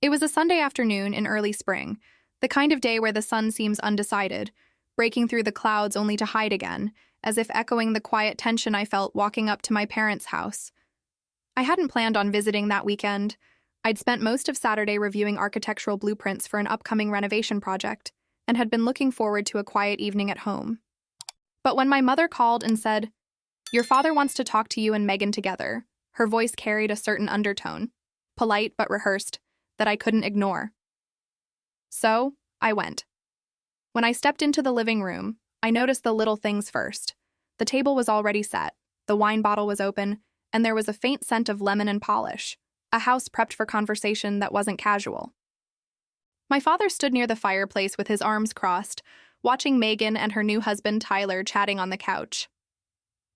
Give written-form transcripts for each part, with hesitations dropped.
It was a Sunday afternoon in early spring, the kind of day where the sun seems undecided, breaking through the clouds only to hide again, as if echoing the quiet tension I felt walking up to my parents' house. I hadn't planned on visiting that weekend. I'd spent most of Saturday reviewing architectural blueprints for an upcoming renovation project, and had been looking forward to a quiet evening at home. But when my mother called and said, "Your father wants to talk to you and Megan together," her voice carried a certain undertone, polite but rehearsed, that I couldn't ignore. So, I went. When I stepped into the living room, I noticed the little things first. The table was already set, the wine bottle was open, and there was a faint scent of lemon and polish, a house prepped for conversation that wasn't casual. My father stood near the fireplace with his arms crossed, watching Megan and her new husband Tyler chatting on the couch.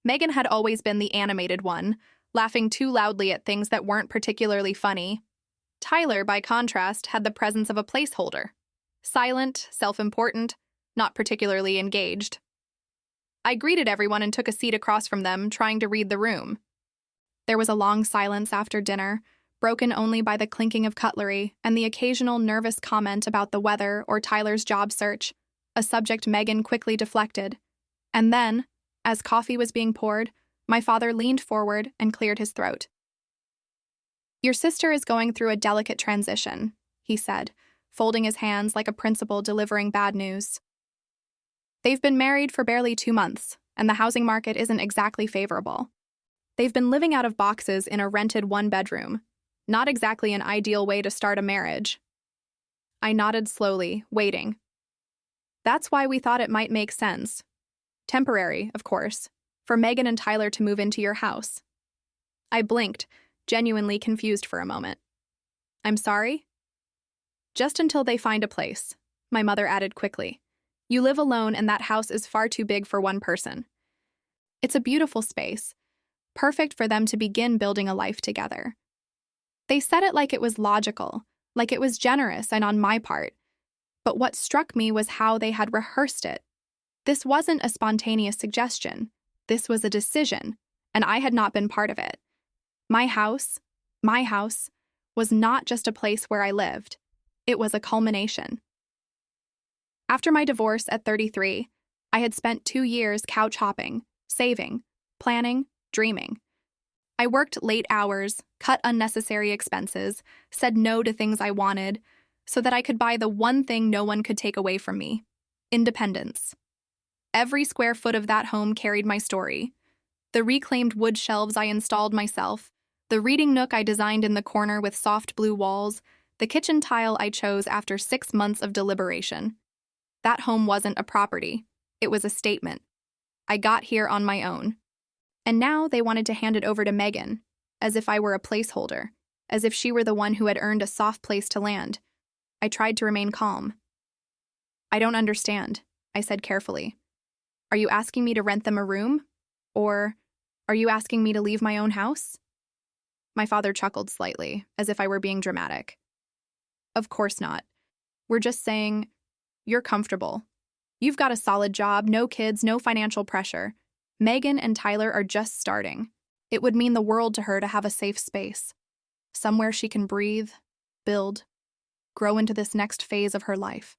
Megan had always been the animated one, laughing too loudly at things that weren't particularly funny. Tyler, by contrast, had the presence of a placeholder. Silent, self-important, not particularly engaged. I greeted everyone and took a seat across from them, trying to read the room. There was a long silence after dinner, broken only by the clinking of cutlery and the occasional nervous comment about the weather or Tyler's job search, a subject Megan quickly deflected. And then, as coffee was being poured, my father leaned forward and cleared his throat. "Your sister is going through a delicate transition," he said, folding his hands like a principal delivering bad news. "They've been married for barely 2 months, and the housing market isn't exactly favorable. They've been living out of boxes in a rented one-bedroom. Not exactly an ideal way to start a marriage." I nodded slowly, waiting. "That's why we thought it might make sense. Temporary, of course, for Megan and Tyler to move into your house." I blinked, genuinely confused for a moment. "I'm sorry?" "Just until they find a place," my mother added quickly. "You live alone and that house is far too big for one person. It's a beautiful space, perfect for them to begin building a life together." They said it like it was logical, like it was generous and on my part. But what struck me was how they had rehearsed it. This wasn't a spontaneous suggestion. This was a decision, and I had not been part of it. My house, was not just a place where I lived. It was a culmination. After my divorce at 33, I had spent 2 years couch hopping, saving, planning, dreaming. I worked late hours, cut unnecessary expenses, said no to things I wanted, so that I could buy the one thing no one could take away from me: independence. Every square foot of that home carried my story. The reclaimed wood shelves I installed myself, the reading nook I designed in the corner with soft blue walls, the kitchen tile I chose after 6 months of deliberation. That home wasn't a property. It was a statement. I got here on my own. And now they wanted to hand it over to Megan, as if I were a placeholder, as if she were the one who had earned a soft place to land. I tried to remain calm. "I don't understand," I said carefully. "Are you asking me to rent them a room? Or are you asking me to leave my own house?" My father chuckled slightly, as if I were being dramatic. "Of course not. We're just saying, you're comfortable. You've got a solid job, no kids, no financial pressure. Megan and Tyler are just starting. It would mean the world to her to have a safe space. Somewhere she can breathe, build, grow into this next phase of her life."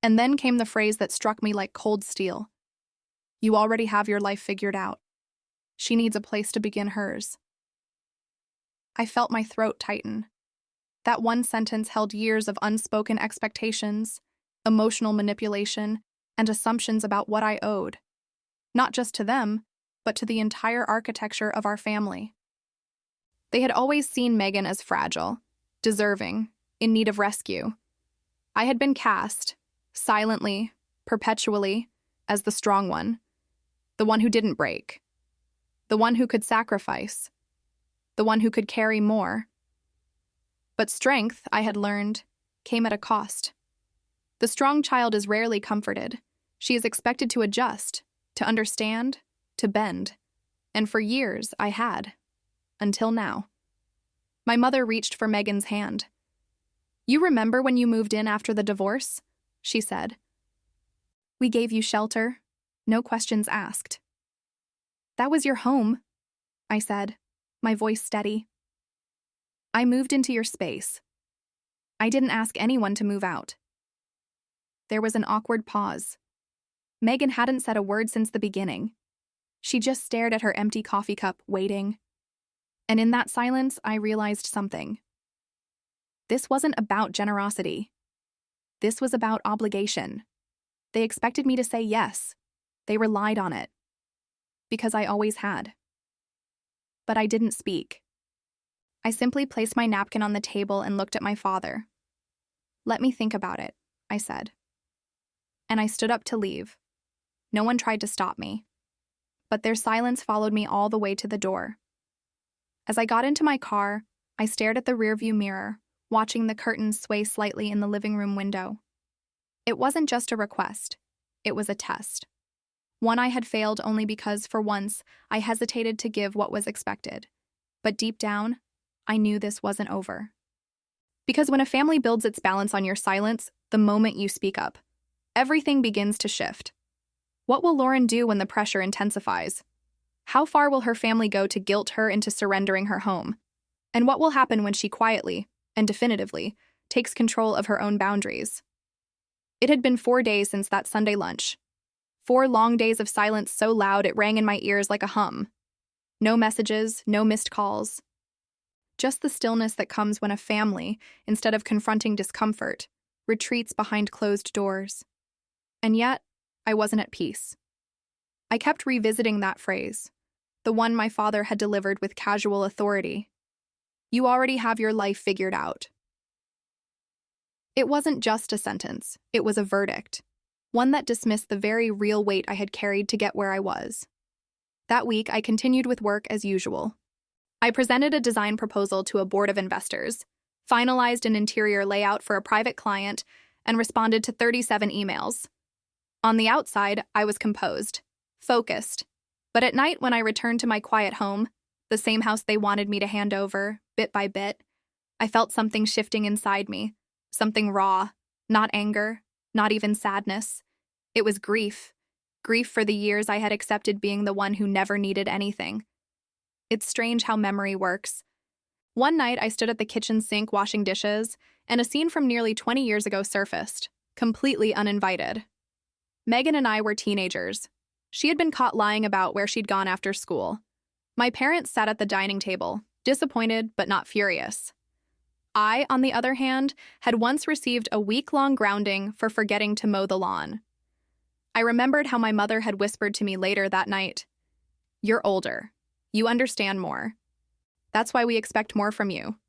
And then came the phrase that struck me like cold steel. "You already have your life figured out. She needs a place to begin hers." I felt my throat tighten. That one sentence held years of unspoken expectations, emotional manipulation, and assumptions about what I owed. Not just to them, but to the entire architecture of our family. They had always seen Megan as fragile, deserving, in need of rescue. I had been cast, silently, perpetually, as the strong one, the one who didn't break, the one who could sacrifice, the one who could carry more. But strength, I had learned, came at a cost. The strong child is rarely comforted. She is expected to adjust, to understand, to bend. And for years, I had. Until now. My mother reached for Megan's hand. "You remember when you moved in after the divorce?" she said. "We gave you shelter, no questions asked." "That was your home," I said, my voice steady. "I moved into your space. I didn't ask anyone to move out. There was an awkward pause. Megan hadn't said a word since the beginning. She just stared at her empty coffee cup, waiting. And in that silence, I realized something. This wasn't about generosity. This was about obligation. They expected me to say yes. They relied on it. Because I always had. But I didn't speak. I simply placed my napkin on the table and looked at my father. "Let me think about it," I said. And I stood up to leave. No one tried to stop me. But their silence followed me all the way to the door. As I got into my car, I stared at the rearview mirror, watching the curtains sway slightly in the living room window. It wasn't just a request. It was a test. One I had failed only because, for once, I hesitated to give what was expected. But deep down, I knew this wasn't over. Because when a family builds its balance on your silence, the moment you speak up, everything begins to shift. What will Lauren do when the pressure intensifies? How far will her family go to guilt her into surrendering her home? And what will happen when she quietly, and definitively, takes control of her own boundaries? It had been 4 days since that Sunday lunch. 4 long days of silence so loud it rang in my ears like a hum. No messages, no missed calls. Just the stillness that comes when a family, instead of confronting discomfort, retreats behind closed doors. And yet, I wasn't at peace. I kept revisiting that phrase, the one my father had delivered with casual authority. "You already have your life figured out." It wasn't just a sentence, it was a verdict. One that dismissed the very real weight I had carried to get where I was. That week, I continued with work as usual. I presented a design proposal to a board of investors, finalized an interior layout for a private client, and responded to 37 emails. On the outside, I was composed, focused. But at night, when I returned to my quiet home, the same house they wanted me to hand over, bit by bit, I felt something shifting inside me, something raw, not anger, not even sadness. It was grief. Grief for the years I had accepted being the one who never needed anything. It's strange how memory works. One night, I stood at the kitchen sink washing dishes, and a scene from nearly 20 years ago surfaced, completely uninvited. Megan and I were teenagers. She had been caught lying about where she'd gone after school. My parents sat at the dining table, disappointed but not furious. I, on the other hand, had once received a week-long grounding for forgetting to mow the lawn. I remembered how my mother had whispered to me later that night, "You're older. You understand more. That's why we expect more from you."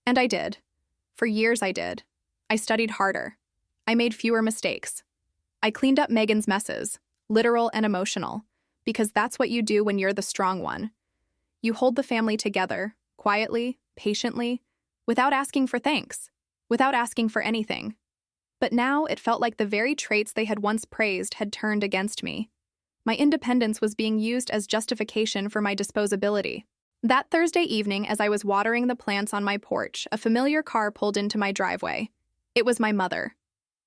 And I did. For years I did. I studied harder. I made fewer mistakes. I cleaned up Megan's messes, literal and emotional, because that's what you do when you're the strong one. You hold the family together, quietly, patiently, without asking for thanks, without asking for anything. But now it felt like the very traits they had once praised had turned against me. My independence was being used as justification for my disposability. That Thursday evening, as I was watering the plants on my porch, a familiar car pulled into my driveway. It was my mother.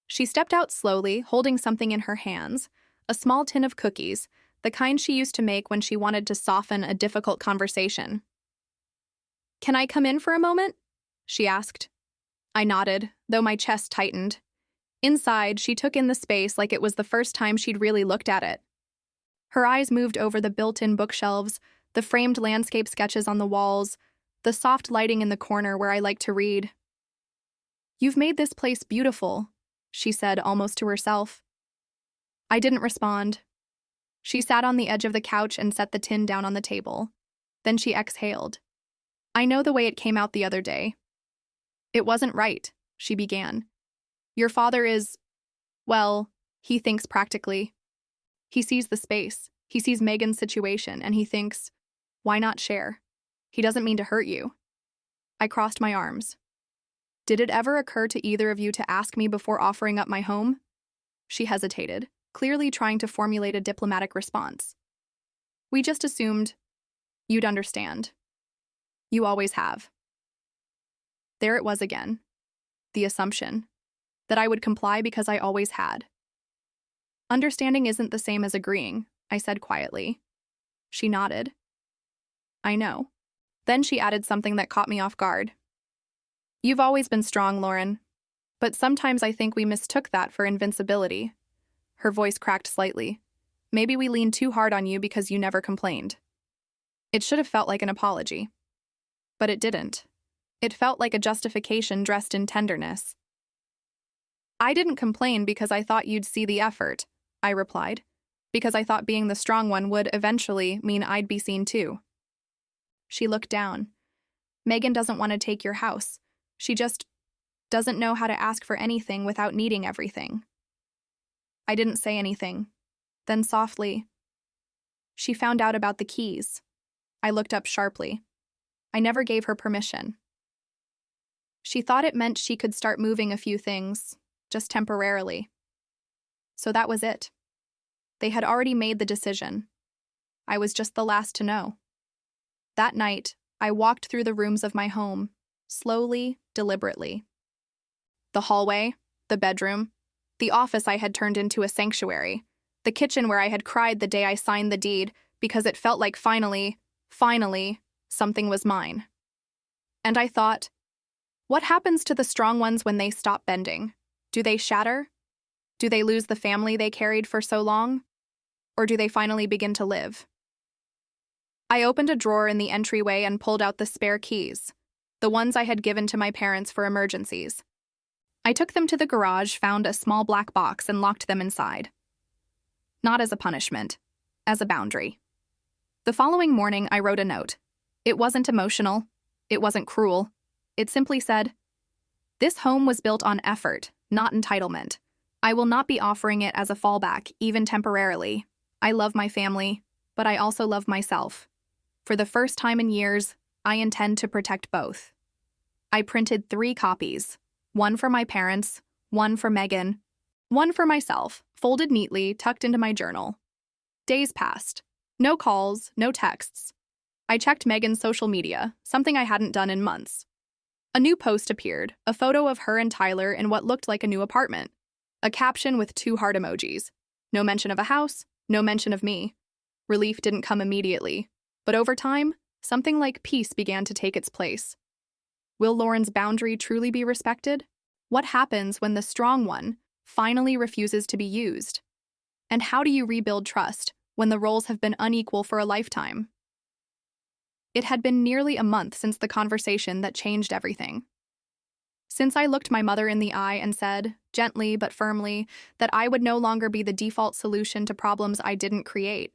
She stepped out slowly, holding something in her hands, a small tin of cookies, the kind she used to make when she wanted to soften a difficult conversation. "Can I come in for a moment?" she asked. I nodded, though my chest tightened. Inside, she took in the space like it was the first time she'd really looked at it. Her eyes moved over the built-in bookshelves, the framed landscape sketches on the walls, the soft lighting in the corner where I like to read. "You've made this place beautiful," she said almost to herself. I didn't respond. She sat on the edge of the couch and set the tin down on the table. Then she exhaled. "I know the way it came out the other day." "It wasn't right," she began. "Your father is, well, he thinks practically. He sees the space, he sees Megan's situation, and he thinks, why not share? He doesn't mean to hurt you." I crossed my arms. "Did it ever occur to either of you to ask me before offering up my home?" She hesitated, clearly trying to formulate a diplomatic response. "We just assumed you'd understand. You always have." There it was again. The assumption that I would comply because I always had. "Understanding isn't the same as agreeing," I said quietly. She nodded. "I know." Then she added something that caught me off guard. You've always been strong, Lauren. But sometimes I think we mistook that for invincibility. Her voice cracked slightly. Maybe we leaned too hard on you because you never complained. It should have felt like an apology. But it didn't. It felt like a justification dressed in tenderness. I didn't complain because I thought you'd see the effort, I replied, because I thought being the strong one would eventually mean I'd be seen too. She looked down. Megan doesn't want to take your house. She just doesn't know how to ask for anything without needing everything. I didn't say anything. Then softly, she found out about the keys. I looked up sharply. I never gave her permission. She thought it meant she could start moving a few things, just temporarily. So that was it. They had already made the decision. I was just the last to know. That night, I walked through the rooms of my home, slowly, deliberately. The hallway, the bedroom, the office I had turned into a sanctuary, the kitchen where I had cried the day I signed the deed because it felt like finally, something was mine. And I thought, what happens to the strong ones when they stop bending? Do they shatter? Do they lose the family they carried for so long? Or do they finally begin to live? I opened a drawer in the entryway and pulled out the spare keys, the ones I had given to my parents for emergencies. I took them to the garage, found a small black box, and locked them inside. Not as a punishment, as a boundary. The following morning, I wrote a note. It wasn't emotional. It wasn't cruel. It simply said, "This home was built on effort, not entitlement. I will not be offering it as a fallback, even temporarily. I love my family, but I also love myself. For the first time in years, I intend to protect both." I printed 3 copies, one for my parents, one for Megan, one for myself, folded neatly, tucked into my journal. Days passed. No calls, no texts. I checked Megan's social media, something I hadn't done in months. A new post appeared, a photo of her and Tyler in what looked like a new apartment. A caption with 2 heart emojis. No mention of a house, no mention of me. Relief didn't come immediately, but over time, something like peace began to take its place. Will Lauren's boundary truly be respected? What happens when the strong one finally refuses to be used? And how do you rebuild trust when the roles have been unequal for a lifetime? It had been nearly a month since the conversation that changed everything. Since I looked my mother in the eye and said, gently but firmly, that I would no longer be the default solution to problems I didn't create.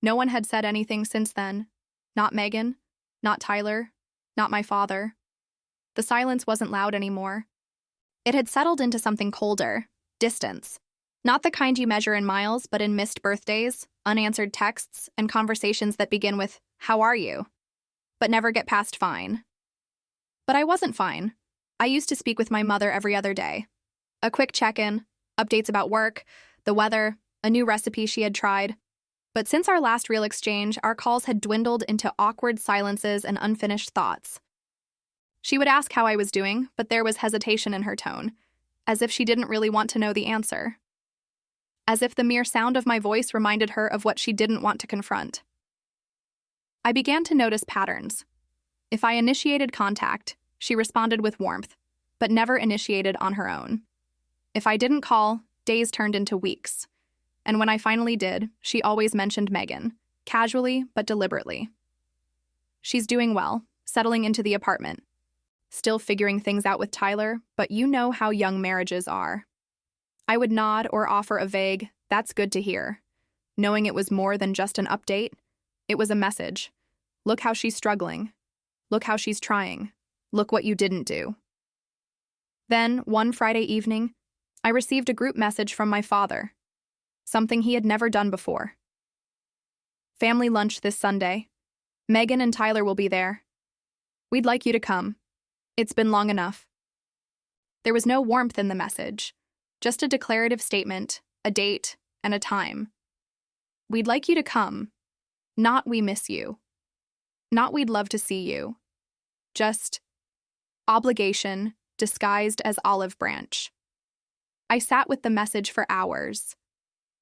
No one had said anything since then. Not Megan, not Tyler, not my father. The silence wasn't loud anymore. It had settled into something colder, distance. Not the kind you measure in miles, but in missed birthdays, unanswered texts, and conversations that begin with, "How are you?" but never get past fine. But I wasn't fine. I used to speak with my mother every other day. A quick check-in, updates about work, the weather, a new recipe she had tried. But since our last real exchange, our calls had dwindled into awkward silences and unfinished thoughts. She would ask how I was doing, but there was hesitation in her tone, as if she didn't really want to know the answer. As if the mere sound of my voice reminded her of what she didn't want to confront. I began to notice patterns. If I initiated contact, she responded with warmth, but never initiated on her own. If I didn't call, days turned into weeks. And when I finally did, she always mentioned Megan, casually but deliberately. She's doing well, settling into the apartment. Still figuring things out with Tyler, but you know how young marriages are. I would nod or offer a vague, "That's good to hear," knowing it was more than just an update. It was a message. Look how she's struggling. Look how she's trying. Look what you didn't do. Then, one Friday evening, I received a group message from my father. Something he had never done before. "Family lunch this Sunday. Megan and Tyler will be there. We'd like you to come. It's been long enough." There was no warmth in the message, just a declarative statement, a date, and a time. We'd like you to come. Not we miss you. Not we'd love to see you. Just obligation disguised as olive branch. I sat with the message for hours.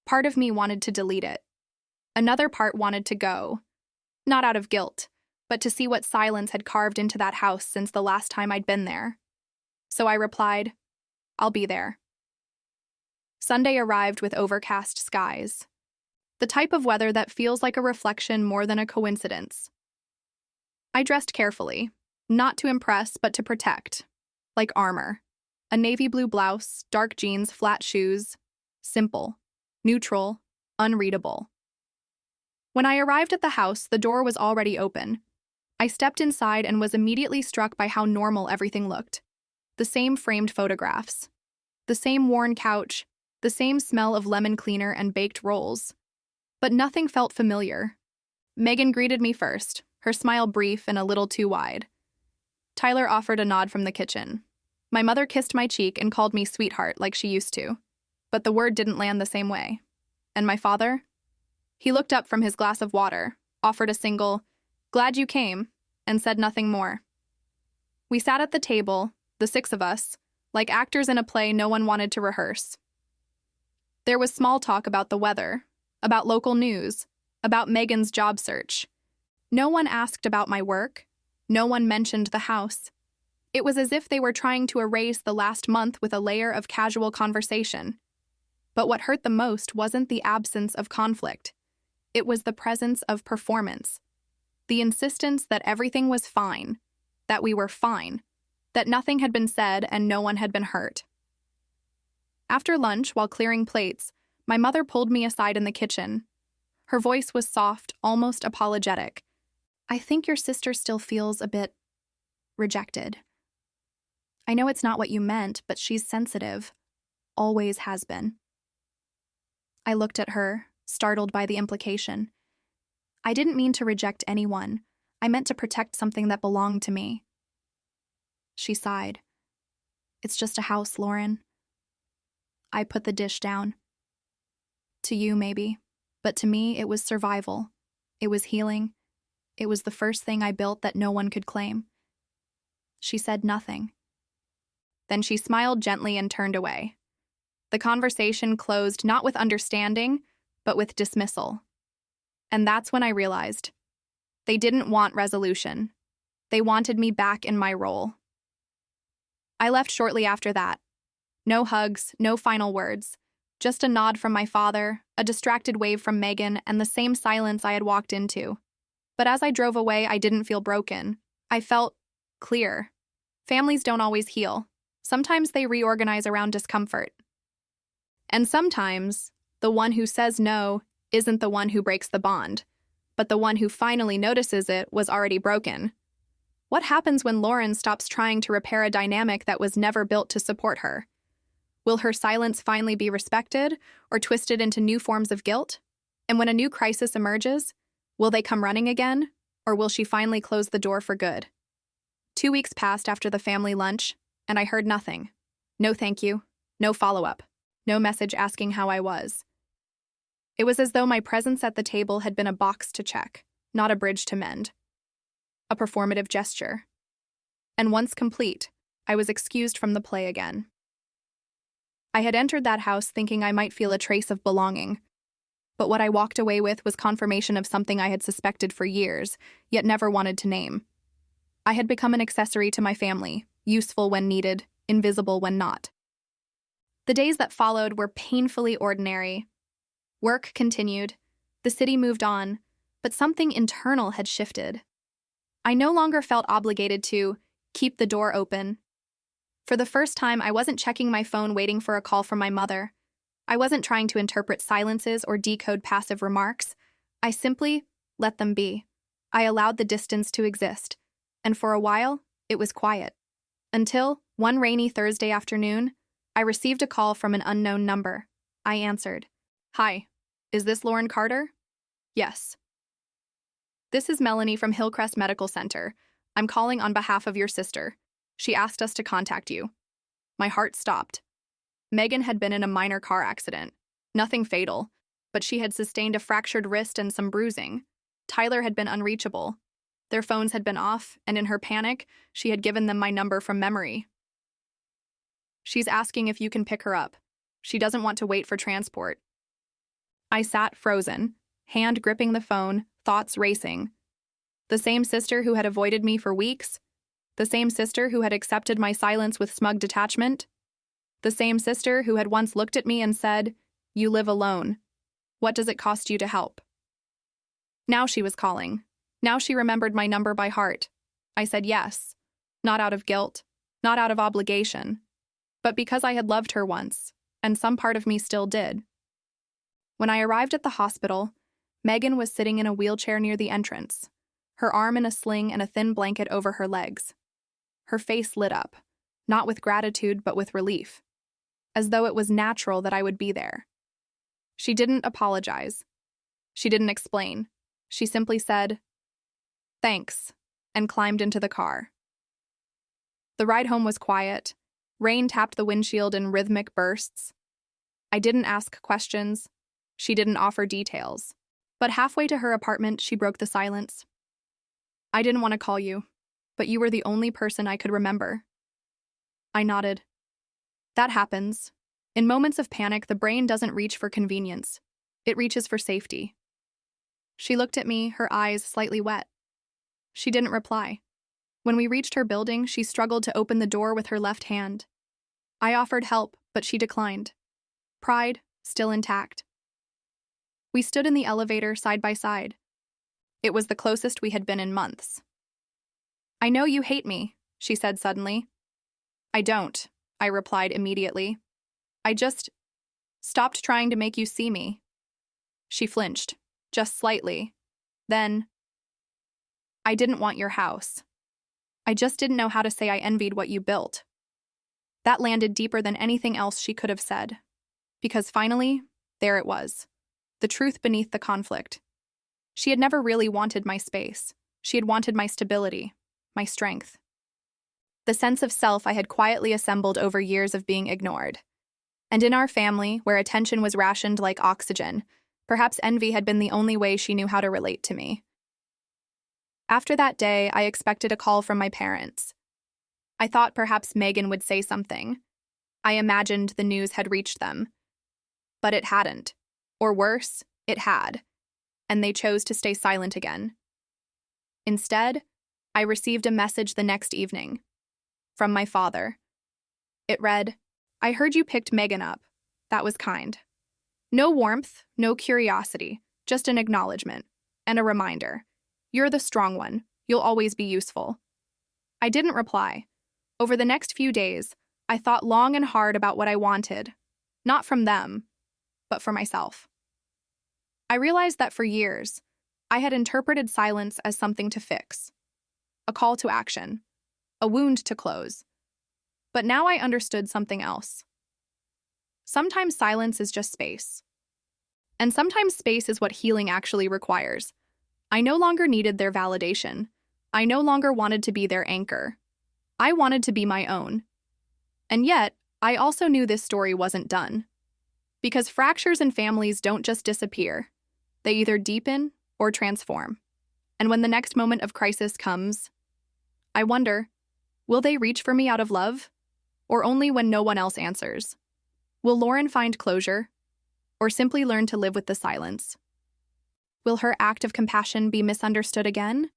Part of me wanted to delete it. Another part wanted to go. Not out of guilt, but to see what silence had carved into that house since the last time I'd been there. So I replied, "I'll be there." Sunday arrived with overcast skies. The type of weather that feels like a reflection more than a coincidence. I dressed carefully, not to impress but to protect, like armor. A navy blue blouse, dark jeans, flat shoes. Simple, neutral, unreadable. When I arrived at the house, the door was already open. I stepped inside and was immediately struck by how normal everything looked. The same framed photographs. The same worn couch. The same smell of lemon cleaner and baked rolls. But nothing felt familiar. Megan greeted me first, her smile brief and a little too wide. Tyler offered a nod from the kitchen. My mother kissed my cheek and called me sweetheart like she used to. But the word didn't land the same way. And my father? He looked up from his glass of water, offered a single, "Glad you came," and said nothing more. We sat at the table, the six of us, like actors in a play no one wanted to rehearse. There was small talk about the weather, about local news, about Megan's job search. No one asked about my work. No one mentioned the house. It was as if they were trying to erase the last month with a layer of casual conversation. But what hurt the most wasn't the absence of conflict. It was the presence of performance. The insistence that everything was fine, that we were fine, that nothing had been said and no one had been hurt. After lunch, while clearing plates, my mother pulled me aside in the kitchen. Her voice was soft, almost apologetic. "I think your sister still feels a bit rejected. I know it's not what you meant, but she's sensitive. Always has been." I looked at her, startled by the implication. I didn't mean to reject anyone. I meant to protect something that belonged to me. She sighed. "It's just a house, Lauren." I put the dish down. "To you, maybe. But to me, it was survival. It was healing. It was the first thing I built that no one could claim." She said nothing. Then she smiled gently and turned away. The conversation closed not with understanding, but with dismissal. And that's when I realized. They didn't want resolution. They wanted me back in my role. I left shortly after that. No hugs, no final words. Just a nod from my father, a distracted wave from Megan, and the same silence I had walked into. But as I drove away, I didn't feel broken. I felt clear. Families don't always heal. Sometimes they reorganize around discomfort. And sometimes, the one who says no isn't the one who breaks the bond, but the one who finally notices it was already broken. What happens when Lauren stops trying to repair a dynamic that was never built to support her? Will her silence finally be respected or twisted into new forms of guilt? And when a new crisis emerges, will they come running again, or will she finally close the door for good? 2 weeks passed after the family lunch, and I heard nothing. No thank you, no follow-up, no message asking how I was. It was as though my presence at the table had been a box to check, not a bridge to mend. A performative gesture. And once complete, I was excused from the play again. I had entered that house thinking I might feel a trace of belonging, but what I walked away with was confirmation of something I had suspected for years, yet never wanted to name. I had become an accessory to my family, useful when needed, invisible when not. The days that followed were painfully ordinary. Work continued, the city moved on, but something internal had shifted. I no longer felt obligated to keep the door open. For the first time, I wasn't checking my phone waiting for a call from my mother. I wasn't trying to interpret silences or decode passive remarks. I simply let them be. I allowed the distance to exist, and for a while, it was quiet. Until, one rainy Thursday afternoon, I received a call from an unknown number. I answered. "Hi, is this Lauren Carter?" "Yes." "This is Melanie from Hillcrest Medical Center. I'm calling on behalf of your sister. She asked us to contact you." My heart stopped. Megan had been in a minor car accident. Nothing fatal, but she had sustained a fractured wrist and some bruising. Tyler had been unreachable. Their phones had been off, and in her panic, she had given them my number from memory. "She's asking if you can pick her up. She doesn't want to wait for transport." I sat frozen, hand gripping the phone, thoughts racing. The same sister who had avoided me for weeks? The same sister who had accepted my silence with smug detachment? The same sister who had once looked at me and said, "You live alone. What does it cost you to help?" Now she was calling. Now she remembered my number by heart. I said yes, not out of guilt, not out of obligation, but because I had loved her once, and some part of me still did. When I arrived at the hospital, Megan was sitting in a wheelchair near the entrance, her arm in a sling and a thin blanket over her legs. Her face lit up, not with gratitude but with relief, as though it was natural that I would be there. She didn't apologize. She didn't explain. She simply said, "Thanks," and climbed into the car. The ride home was quiet. Rain tapped the windshield in rhythmic bursts. I didn't ask questions. She didn't offer details. But halfway to her apartment, she broke the silence. "I didn't want to call you, but you were the only person I could remember." I nodded. That happens. In moments of panic, the brain doesn't reach for convenience. It reaches for safety. She looked at me, her eyes slightly wet. She didn't reply. When we reached her building, she struggled to open the door with her left hand. I offered help, but she declined. Pride still intact. We stood in the elevator side by side. It was the closest we had been in months. "I know you hate me," she said suddenly. "I don't," I replied immediately. "I just stopped trying to make you see me." She flinched, just slightly. Then, "I didn't want your house. I just didn't know how to say I envied what you built." That landed deeper than anything else she could have said. Because finally, there it was. The truth beneath the conflict. She had never really wanted my space. She had wanted my stability, my strength. The sense of self I had quietly assembled over years of being ignored. And in our family, where attention was rationed like oxygen, perhaps envy had been the only way she knew how to relate to me. After that day, I expected a call from my parents. I thought perhaps Megan would say something. I imagined the news had reached them. But it hadn't. Or worse, it had. And they chose to stay silent again. Instead, I received a message the next evening. From my father. It read, "I heard you picked Megan up. That was kind. No warmth, no curiosity, just an acknowledgement. And a reminder. You're the strong one. You'll always be useful." I didn't reply. Over the next few days, I thought long and hard about what I wanted. Not from them, but for myself. I realized that for years, I had interpreted silence as something to fix. A call to action. A wound to close. But now I understood something else. Sometimes silence is just space. And sometimes space is what healing actually requires. I no longer needed their validation. I no longer wanted to be their anchor. I wanted to be my own. And yet, I also knew this story wasn't done. Because fractures in families don't just disappear. They either deepen or transform. And when the next moment of crisis comes, I wonder, will they reach for me out of love? Or only when no one else answers? Will Lauren find closure? Or simply learn to live with the silence? Will her act of compassion be misunderstood again?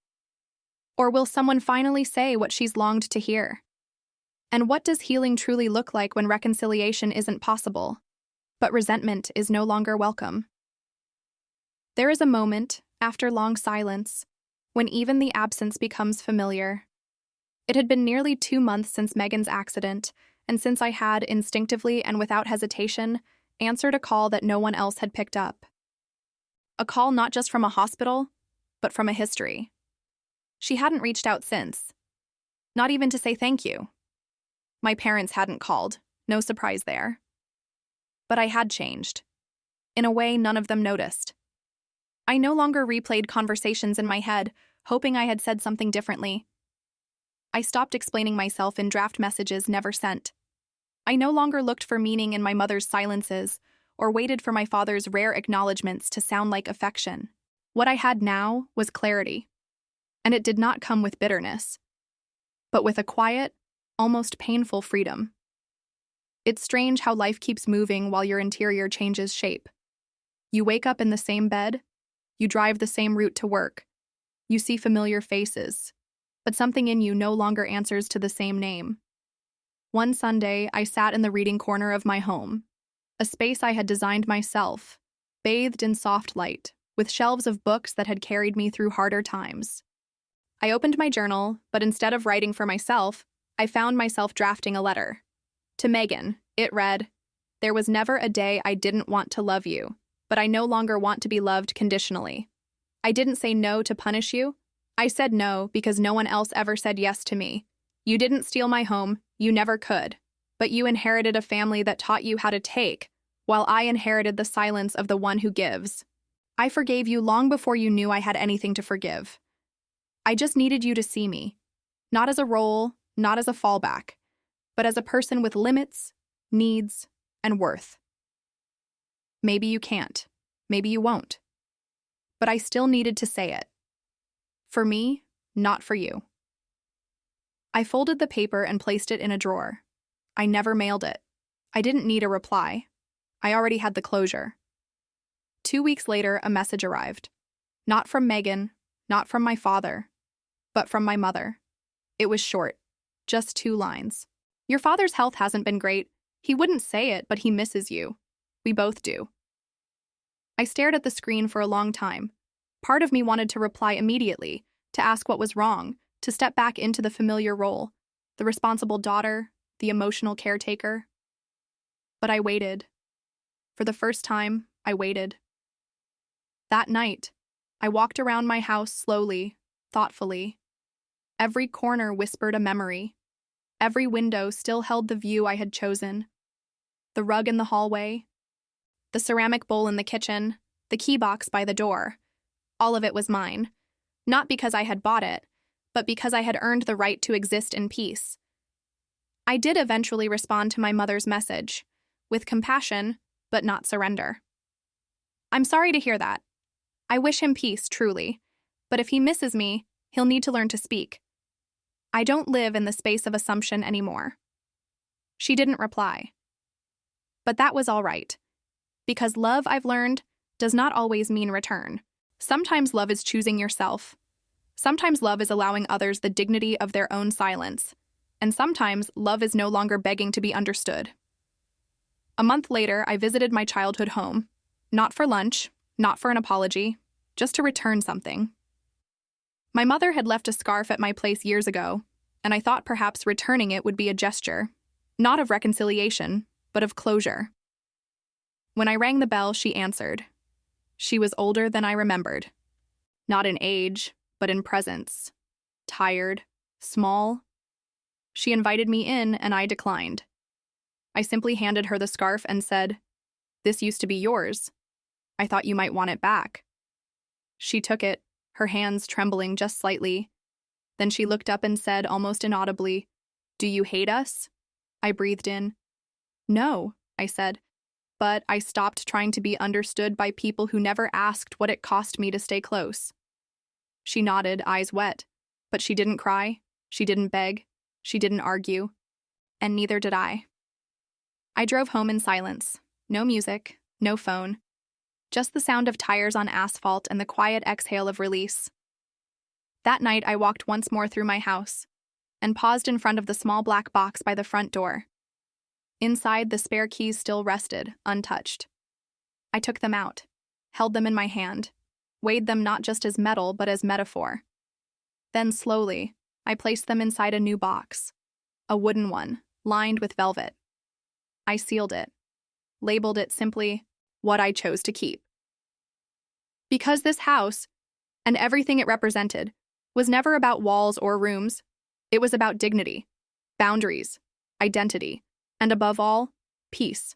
Or will someone finally say what she's longed to hear? And what does healing truly look like when reconciliation isn't possible, but resentment is no longer welcome? There is a moment, after long silence, when even the absence becomes familiar. It had been nearly 2 months since Megan's accident, and since I had, instinctively and without hesitation, answered a call that no one else had picked up. A call not just from a hospital, but from a history. She hadn't reached out since. Not even to say thank you. My parents hadn't called, no surprise there. But I had changed. In a way none of them noticed. I no longer replayed conversations in my head, hoping I had said something differently. I stopped explaining myself in draft messages never sent. I no longer looked for meaning in my mother's silences, or waited for my father's rare acknowledgments to sound like affection. What I had now was clarity. And it did not come with bitterness, but with a quiet, almost painful freedom. It's strange how life keeps moving while your interior changes shape. You wake up in the same bed, you drive the same route to work, You see familiar faces, but something in you no longer answers to the same name. One Sunday, I sat in the reading corner of my home, a space I had designed myself, bathed in soft light, with shelves of books that had carried me through harder times. I opened my journal, but instead of writing for myself, I found myself drafting a letter. To Megan, it read, "There was never a day I didn't want to love you, but I no longer want to be loved conditionally. I didn't say no to punish you. I said no because no one else ever said yes to me. You didn't steal my home, you never could. But you inherited a family that taught you how to take, while I inherited the silence of the one who gives. I forgave you long before you knew I had anything to forgive. I just needed you to see me, not as a role, not as a fallback, but as a person with limits, needs, and worth. Maybe you can't, maybe you won't. But I still needed to say it. For me, not for you." I folded the paper and placed it in a drawer. I never mailed it. I didn't need a reply. I already had the closure. 2 weeks later, a message arrived. Not from Megan, not from my father, but from my mother. It was short, just 2 lines. "Your father's health hasn't been great. He wouldn't say it, but he misses you. We both do." I stared at the screen for a long time. Part of me wanted to reply immediately, to ask what was wrong, to step back into the familiar role, the responsible daughter, the emotional caretaker. But I waited. For the first time, I waited. That night, I walked around my house slowly, thoughtfully. Every corner whispered a memory. Every window still held the view I had chosen. The rug in the hallway, the ceramic bowl in the kitchen, the key box by the door. All of it was mine. Not because I had bought it, but because I had earned the right to exist in peace. I did eventually respond to my mother's message, with compassion, but not surrender. "I'm sorry to hear that. I wish him peace, truly. But if he misses me, he'll need to learn to speak. I don't live in the space of assumption anymore." She didn't reply. But that was all right. Because love, I've learned, does not always mean return. Sometimes love is choosing yourself. Sometimes love is allowing others the dignity of their own silence. And sometimes love is no longer begging to be understood. A month later, I visited my childhood home. Not for lunch, not for an apology, just to return something. My mother had left a scarf at my place years ago, and I thought perhaps returning it would be a gesture, not of reconciliation, but of closure. When I rang the bell, she answered. She was older than I remembered. Not in age, but in presence. Tired, small. She invited me in, and I declined. I simply handed her the scarf and said, "This used to be yours. I thought you might want it back." She took it, her hands trembling just slightly. Then she looked up and said almost inaudibly, "Do you hate us?" I breathed in. "No," I said, but I stopped trying to be understood by people who never asked what it cost me to stay close. She nodded, eyes wet, but she didn't cry, she didn't beg, she didn't argue, and neither did I. I drove home in silence. No music, no phone. Just the sound of tires on asphalt and the quiet exhale of release. That night, I walked once more through my house and paused in front of the small black box by the front door. Inside, the spare keys still rested, untouched. I took them out, held them in my hand, weighed them not just as metal but as metaphor. Then slowly, I placed them inside a new box, a wooden one, lined with velvet. I sealed it, labeled it simply, "What I chose to keep." Because this house, and everything it represented, was never about walls or rooms. It was about dignity, boundaries, identity, and above all, peace.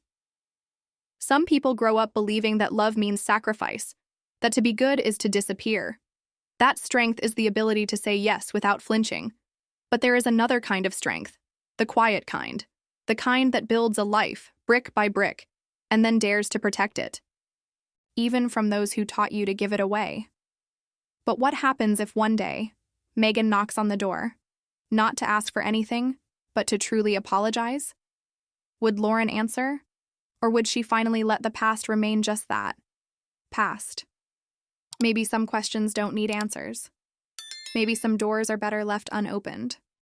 Some people grow up believing that love means sacrifice, that to be good is to disappear. That strength is the ability to say yes without flinching. But there is another kind of strength, the quiet kind, the kind that builds a life, brick by brick, and then dares to protect it, even from those who taught you to give it away. But what happens if one day, Megan knocks on the door, not to ask for anything, but to truly apologize? Would Lauren answer? Or would she finally let the past remain just that? Past. Maybe some questions don't need answers. Maybe some doors are better left unopened.